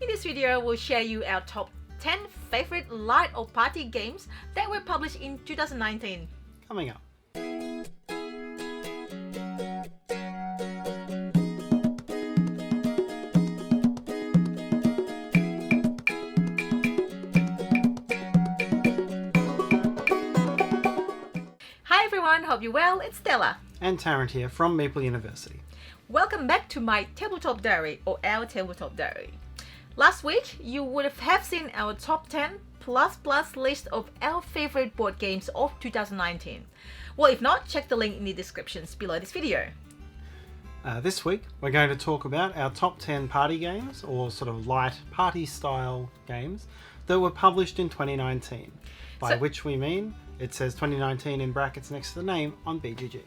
In this video, we'll share you our top 10 favorite light or party games that were published in 2019. Coming up. Hi everyone, hope you're well. It's Stella. And Tarrant here from Meeple University. Welcome back to my tabletop diary, or our tabletop diary. Last week, you would have seen our top 10 plus list of our favorite board games of 2019. Well, if not, check the link in the descriptions below this video. This week, we're going to talk about our top 10 party games, or sort of light party style games, that were published in 2019. By which we mean, it says 2019 in brackets next to the name on BGG.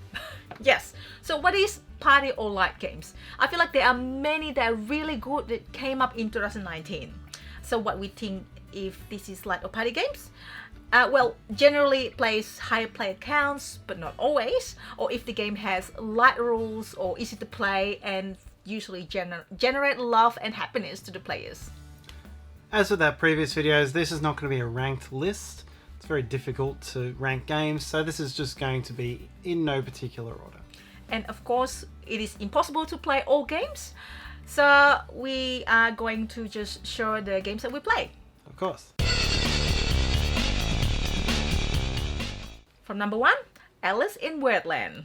Yes. So what is party or light games? I feel like there are many that are really good that came up in 2019. So what we think if this is light or party games? Well, generally it plays higher player counts, but not always. Or if the game has light rules or easy to play and usually generate love and happiness to the players. As with our previous videos, this is not going to be a ranked list. It's very difficult to rank games, so this is just going to be in no particular order. And of course, it is impossible to play all games, so we are going to just show the games that we play. Of course. From number 1, Alice in Wordland.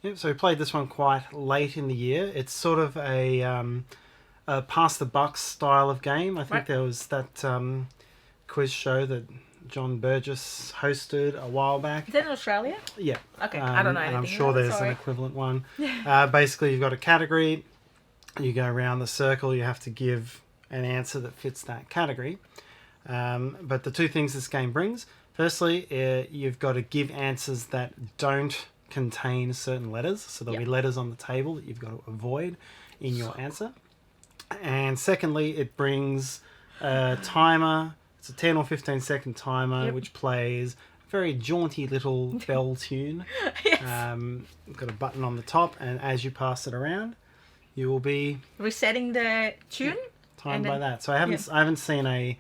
Yep, so we played this one quite late in the year. It's sort of a pass the buck style of game. I think there was that quiz show that John Burgess hosted a while back. Is that in Australia? Yeah. Okay, I don't know anything. And I'm sure there's an equivalent one. Basically, you've got a category. You go around the circle. You have to give an answer that fits that category. But the two things this game brings. Firstly, you've got to give answers that don't contain certain letters. So there'll be letters on the table that you've got to avoid in your answer. And secondly, it brings a timer. It's a 10 or 15 second timer which plays a very jaunty little bell tune. Yes. Got a button on the top, and as you pass it around, you will be resetting the tune. Timed by that. So I haven't seen a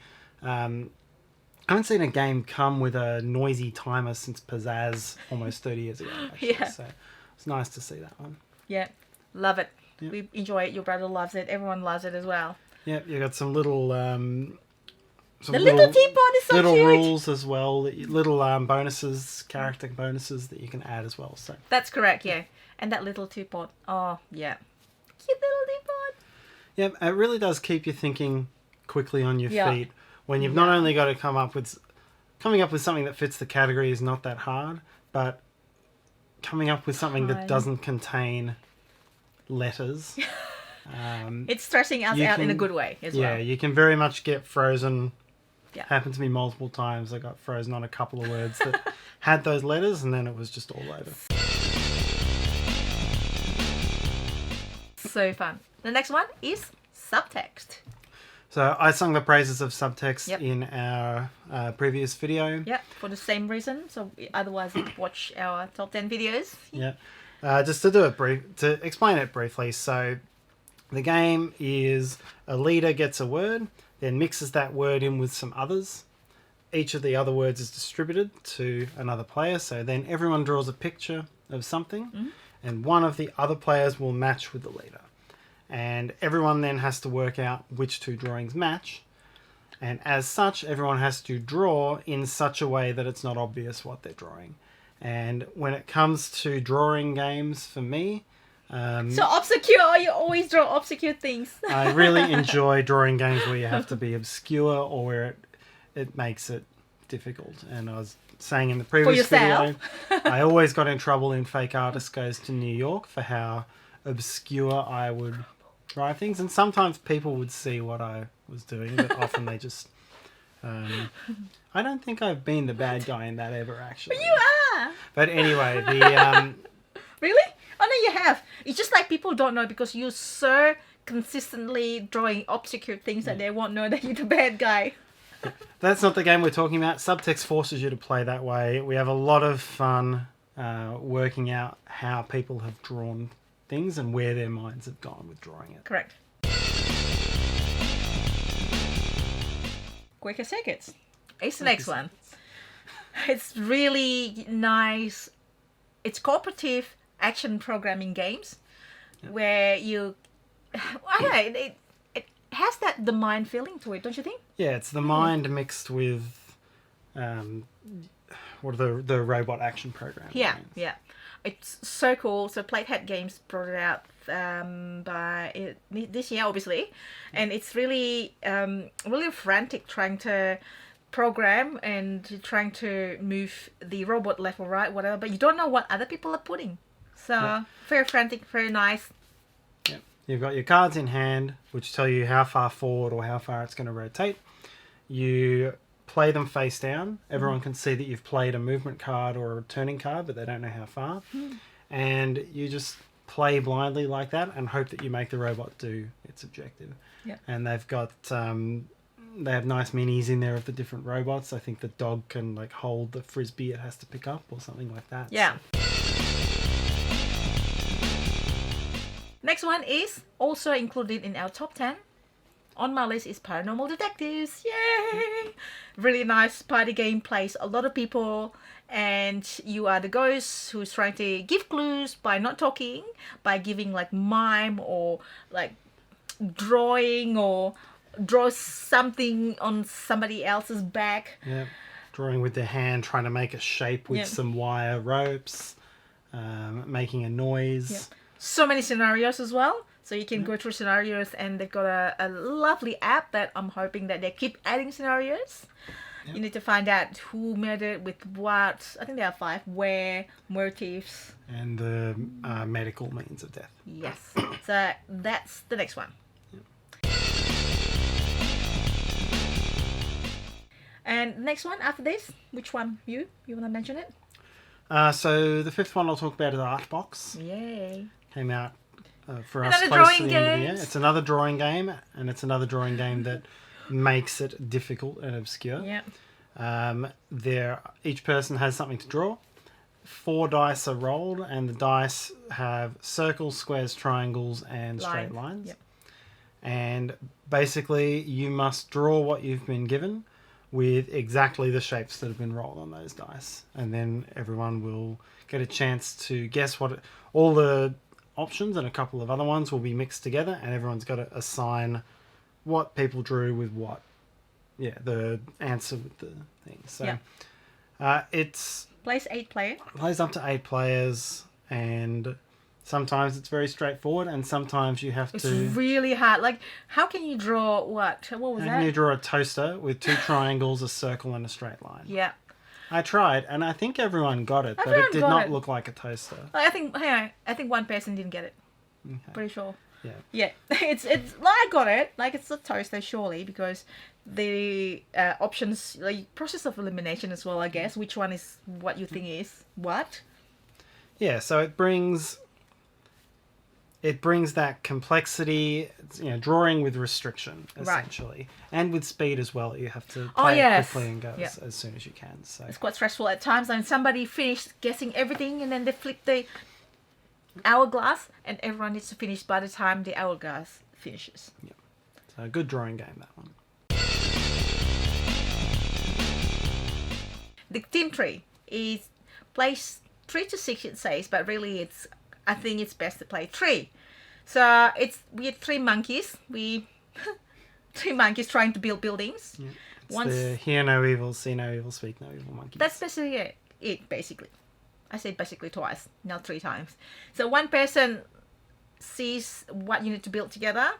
game come with a noisy timer since Pizzazz almost 30 years ago. Actually. Yeah. So it's nice to see that one. Yeah, love it. Yep. We enjoy it. Your brother loves it. Everyone loves it as well. Yeah, you got some little. The little teapot is so little cute. rules as well, little bonuses, character bonuses that you can add as well. So that's correct, yeah. And that little teapot, oh yeah, cute little teapot. Yeah, it really does keep you thinking quickly on your feet. When you've not only got to coming up with something that fits the category is not that hard, but coming up with something that doesn't contain letters. It's stressing us out in a good way as well. Yeah, you can very much get frozen. Yeah. Happened to me multiple times. I got frozen on a couple of words that had those letters, and then it was just all over. So fun. The next one is subtext. So I sung the praises of subtext in our previous video. Yeah, for the same reason. So otherwise, watch our top 10 videos. Yeah, just to explain it briefly. So the game is a leader gets a word, then mixes that word in with some others. Each of the other words is distributed to another player. So then everyone draws a picture of something, and one of the other players will match with the leader. And everyone then has to work out which two drawings match. And as such, everyone has to draw in such a way that it's not obvious what they're drawing. And when it comes to drawing games, for me... so obscure, you always draw obscure things. I really enjoy drawing games where you have to be obscure or where it makes it difficult. And I was saying in the previous video, I always got in trouble in Fake Artist Goes to New York for how obscure I would draw things. And sometimes people would see what I was doing, but often they just... I don't think I've been the bad guy in that ever, actually. But you are! But anyway, the... Really? Oh, no, you have. It's just like people don't know because you're so consistently drawing obscure things that they won't know that you're the bad guy. That's not the game we're talking about. Subtext forces you to play that way. We have a lot of fun working out how people have drawn things and where their minds have gone with drawing it. Correct. quicker seconds. It's the next one. It's really nice. It's cooperative action programming games where you, I don't know, it has the mind feeling to it, don't you think? Yeah, it's the mind mixed with what are the robot action program. Yeah, games. yeah. It's so cool. So Playhead Games brought it out this year, obviously, and it's really really frantic trying to program and trying to move the robot left or right, whatever, but you don't know what other people are putting. So very frantic, very nice. Yeah. You've got your cards in hand, which tell you how far forward or how far it's going to rotate. You play them face down. Everyone can see that you've played a movement card or a turning card, but they don't know how far. And you just play blindly like that and hope that you make the robot do its objective. Yeah. And they've got they have nice minis in there of the different robots. I think the dog can like hold the frisbee it has to pick up or something like that. Yeah. So. Next one is also included in our top 10. On my list is Paranormal Detectives. Yay! Really nice party game, plays a lot of people, and you are the ghost who's trying to give clues by not talking, by giving like mime or like drawing or draw something on somebody else's back. Yeah, drawing with their hand, trying to make a shape with Yep. some wire ropes, making a noise. Yep. So many scenarios as well. So you can go through scenarios, and they've got a lovely app that I'm hoping that they keep adding scenarios. Yep. You need to find out who made it with what. I think there are 5. Where, motives. And the medical means of death. Yes. So that's the next one. And next one after this, which one? You want to mention it? So the fifth one I'll talk about is Artbox. Yay. Came out for Another us close to drawing the end of the year. games. It's another drawing game, and it's another drawing game that makes it difficult and obscure. Yeah. Each person has something to draw. 4 dice are rolled, and the dice have circles, squares, triangles, and straight lines. Yep. And basically, you must draw what you've been given with exactly the shapes that have been rolled on those dice. And then everyone will get a chance to guess all the options and a couple of other ones will be mixed together, and everyone's got to assign what people drew with what. Yeah, the answer with the thing. So it's Plays 8 player. plays up to 8 players, and sometimes it's very straightforward, and sometimes you have It's to. really hard. Like, how can you draw what? What was How that? can you draw a toaster with 2 triangles, a circle, and a straight line? Yeah. I tried, and I think everyone got it, but Everyone it did got not it. look like a toaster. Like, I think one person didn't get it. Okay. Pretty sure. Yeah. Yeah. It's like, I got it. Like, it's a toaster surely, because the options, like process of elimination as well, I guess. Which one is what you think is what? Yeah, so it brings that complexity, drawing with restriction, essentially. And with speed as well. You have to play it quickly and go as soon as you can. So It's quite stressful at times. And somebody finished guessing everything, and then they flip the hourglass, and everyone needs to finish by the time the hourglass finishes. So a good drawing game, that one. The team tree is plays 3 to 6, it says, but really I think it's best to play 3. So we had 3 monkeys. 3 monkeys trying to build buildings. Yeah. It's the hear no evil, see no evil, speak no evil monkeys. That's basically it, basically. I said basically twice, not 3 times. So one person sees what you need to build together.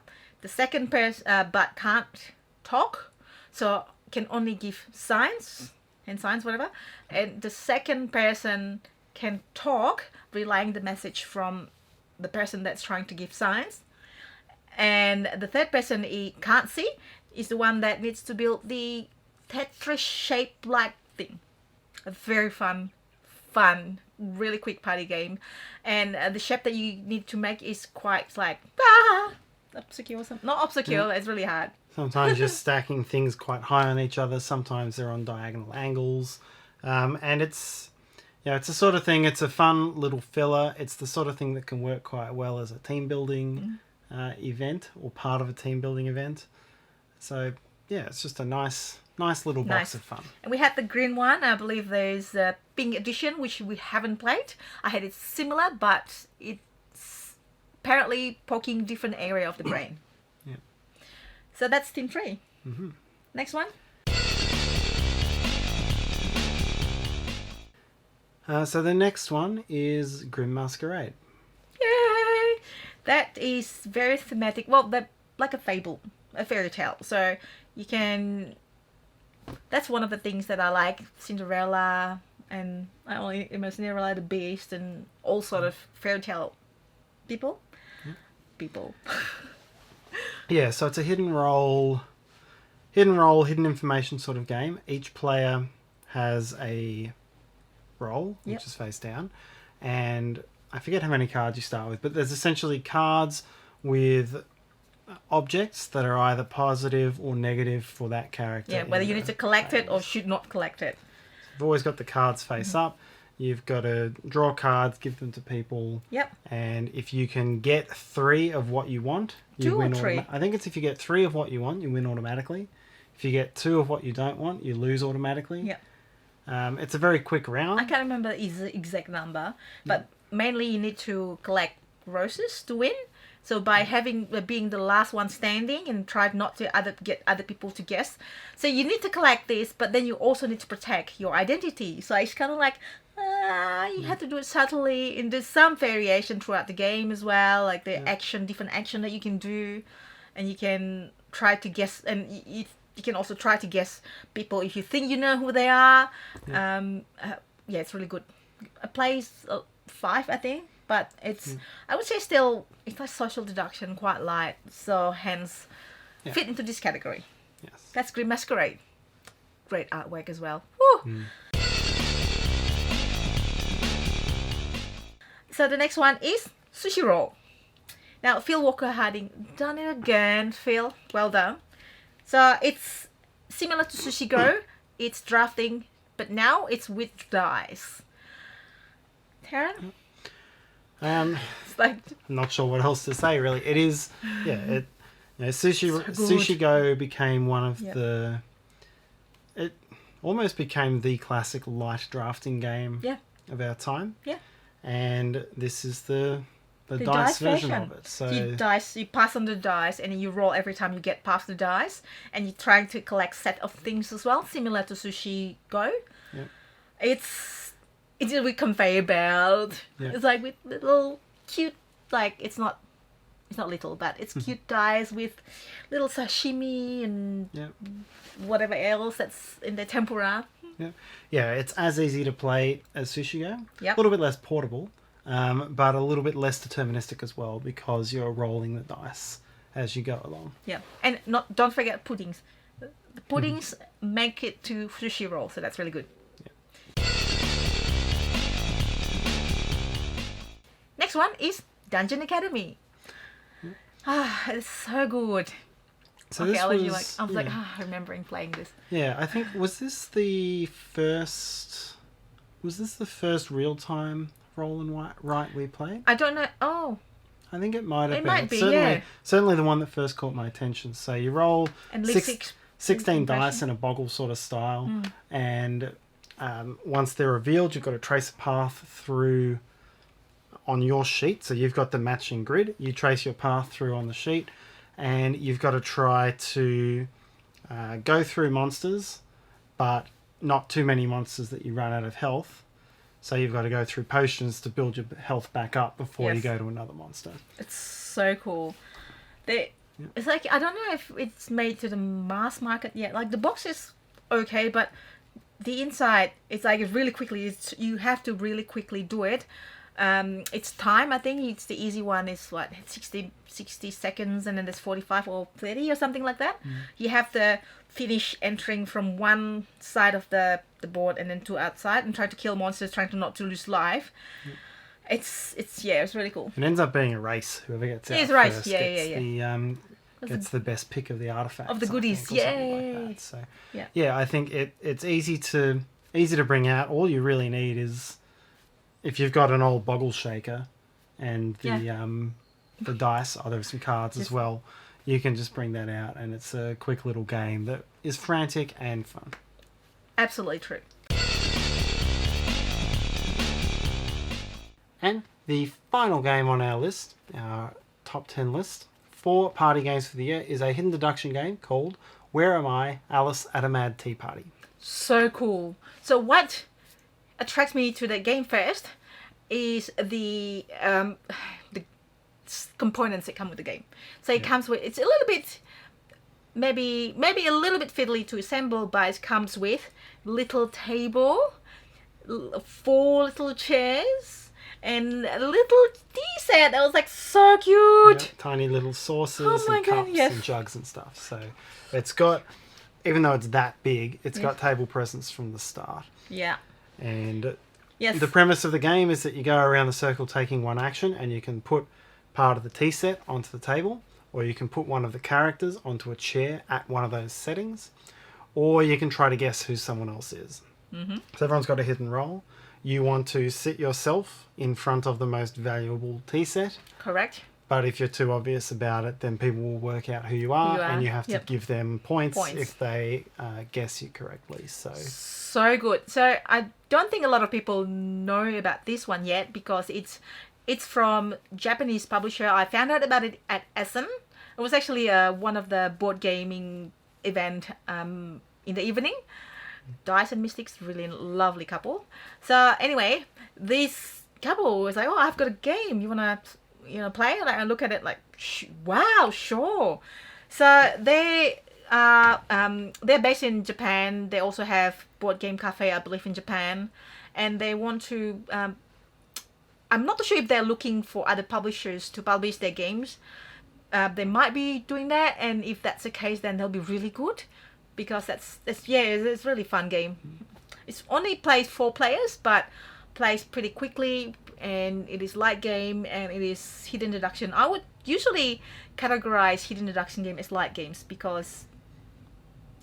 The second person, but can't talk, so can only give signs, whatever. And the second person can talk, relaying the message from the person that's trying to give signs. And the third person he can't see is the one that needs to build the Tetris-shaped like thing. A very fun, really quick party game. And the shape that you need to make is quite like obscure. Not obscure. It's really hard. Sometimes you're stacking things quite high on each other. Sometimes they're on diagonal angles, and it's a sort of thing. It's a fun little filler. It's the sort of thing that can work quite well as a team building event or part of a team building event. So yeah, it's just a nice nice little box Nice. of fun. And we had the green one. I believe there's a pink edition, which we haven't played. I had it similar, but it's apparently poking different area of the brain. Yeah. So that's Team 3. Mm-hmm. Next one. So the next one is Grim Masquerade. Yay! That is very thematic. Well, like a fable, a fairy tale. So you can. That's one of the things that I like. Cinderella, and I only Cinderella, the Beast, and all sort of fairy tale people. People. Yeah, so it's a hidden information sort of game. Each player has a roll, which Yep. is face down, and I forget how many cards you start with, but there's essentially cards with objects that are either positive or negative for that character. Yeah, whether in you the need to collect it or phase. should not collect it. You've always got the cards face up. You've got to draw cards, give them to people. Yep. And if you can get 3 of what you want, you Two or win. three? I think it's if you get 3 of what you want, you win automatically. If you get 2 of what you don't want, you lose automatically. Yep. It's a very quick round. I can't remember the exact number, but mainly you need to collect roses to win. So by having being the last one standing and try not to get other people to guess. So you need to collect this, but then you also need to protect your identity. So it's kind of like you have to do it subtly, and there's some variation throughout the game as well, like the different action that you can do, and you can try to guess, and you can also try to guess people if you think you know who they are. Yeah, it's really good. It plays 5, I think, but it's I would say still it's like social deduction, quite light, so hence fit into this category. Yes. That's Grim Masquerade. Great artwork as well. Woo! So the next one is Sushi Roll. Now Phil Walker Harding done it again. Phil, well done. So it's similar to Sushi Go. It's drafting, but now it's with dice. Tarrant? It's like I'm not sure what else to say really. It is, Sushi So good. Sushi Go became one of Yep. it almost became the classic light drafting game of our time. Yeah. And this is the the dice version of it. So you pass on the dice, and you roll every time you get past the dice, and you're trying to collect set of things as well, similar to Sushi Go. Yep. It's with conveyor belt. Yep. It's like with little cute, like it's not little, but it's cute dice with little sashimi and whatever else that's in the tempura. yeah, it's as easy to play as Sushi Go. Yep. A little bit less portable, but a little bit less deterministic as well because you're rolling the dice as you go along. Yeah, and don't forget puddings. The puddings make it to Sushi Roll, so that's really good. Next one is Dungeon Academy. It's so good. So okay, this I'll let you was, I was like, remembering playing this. Yeah, I think was this the first real time roll and write we played? I don't know. Oh, I think it might have It been. might be, Certainly the one that first caught my attention. So you roll and leave 16 dice impression. in a boggle sort of style, and once they're revealed, you've got to trace a path through on your sheet. So you've got the matching grid. You trace your path through on the sheet, and you've got to try to go through monsters, but not too many monsters that you run out of health. So you've got to go through potions to build your health back up before you Yes. go to another monster. It's so cool. It's like, I don't know if it's made to the mass market yet. Like the box is okay, but the inside, it's like really quickly. You have to really quickly do it. It's time. I think it's the easy one is what 60 seconds, and then there's 45 or 30 or something like that. You have to finish entering from one side of the board and then to outside and try to kill monsters, trying to not to lose life. It's really cool. It ends up being a race. Whoever gets out It is a race, first yeah. gets the best pick of the artifacts. Of the I goodies, think, or something yay. like that. So Yeah. I think it's easy to bring out. All you really need is if you've got an old boggle shaker and the dice. Oh, there are some cards as well. you can just bring that out, and it's a quick little game that is frantic and fun. Absolutely true. And the final game on our list, our top 10 list for party games for the year, is a hidden deduction game called Where Am I, Alice at a Mad Tea Party. So cool. So what attracts me to the game first is the components that come with the game. So it comes with, it's a little bit, maybe a little bit fiddly to assemble, but it comes with little table, 4 little chairs, and a little tea set that was like so cute. Yeah, tiny little saucers Oh my and God, cups yes. and jugs and stuff. So it's got, even though it's that big, it's got table presence from the start. Yeah. And Yes. the premise of the game is that you go around the circle taking one action, and you can put part of the tea set onto the table, or you can put one of the characters onto a chair at one of those settings, or you can try to guess who someone else is. Mm-hmm. So everyone's got a hidden role. You want to sit yourself in front of the most valuable tea set. Correct. But if you're too obvious about it, then people will work out who you are, and you have to give them points if they guess you correctly. So good. So I don't think a lot of people know about this one yet, because it's from Japanese publisher. I found out about it at SM. It was actually one of the board gaming event in the evening. Dice and Mystics, really lovely couple. So anyway, this couple was like, "Oh, I've got a game. You wanna, play?" Like, I look at it like, "Wow, sure." So they're based in Japan. They also have board game cafe, I believe, in Japan, and they want to. I'm not sure if they're looking for other publishers to publish their games. They might be doing that, and if that's the case, then they'll be really good, because it's a really fun game. It's only plays 4 players, but plays pretty quickly, and it is light game, and it is hidden deduction. I would usually categorize hidden deduction game as light games, because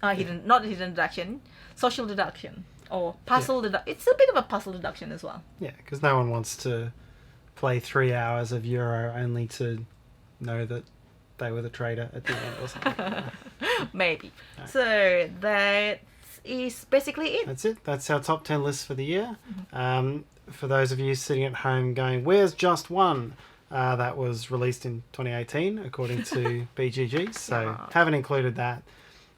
not hidden deduction, social deduction, or puzzle deduction. It's a bit of a puzzle deduction as well. Yeah, because no one wants to play 3 hours of Euro only to know that they were the traitor at the end or something. Maybe. No. So that is basically it. That's it. That's our top 10 list for the year. For those of you sitting at home going, "Where's Just One?" That was released in 2018, according to BGG. So haven't included that.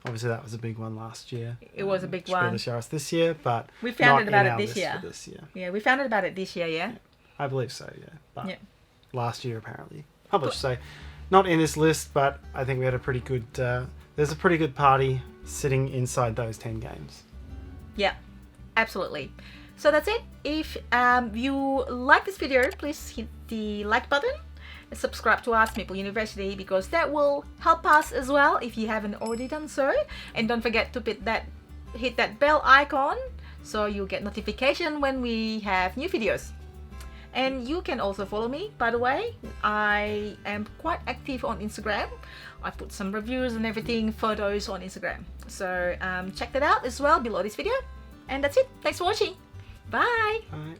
Obviously, that was a big one last year. It was a big one. Really show us this year, but we found not it about in it our this list year. for this year. Yeah, we found it about it this year. Yeah. I believe so. Yeah, but last year apparently published. So not in this list, but I think we had a pretty good. There's a pretty good party sitting inside those 10 games. Yeah, absolutely. So that's it. If you like this video, please hit the like button. Subscribe to us, Meeple University, because that will help us as well if you haven't already done so. And don't forget to hit that bell icon so you'll get notification when we have new videos. And you can also follow me, by the way. I am quite active on Instagram. I put some reviews and everything, photos on Instagram. So check that out as well below this video. And that's it. Thanks for watching. Bye. Bye.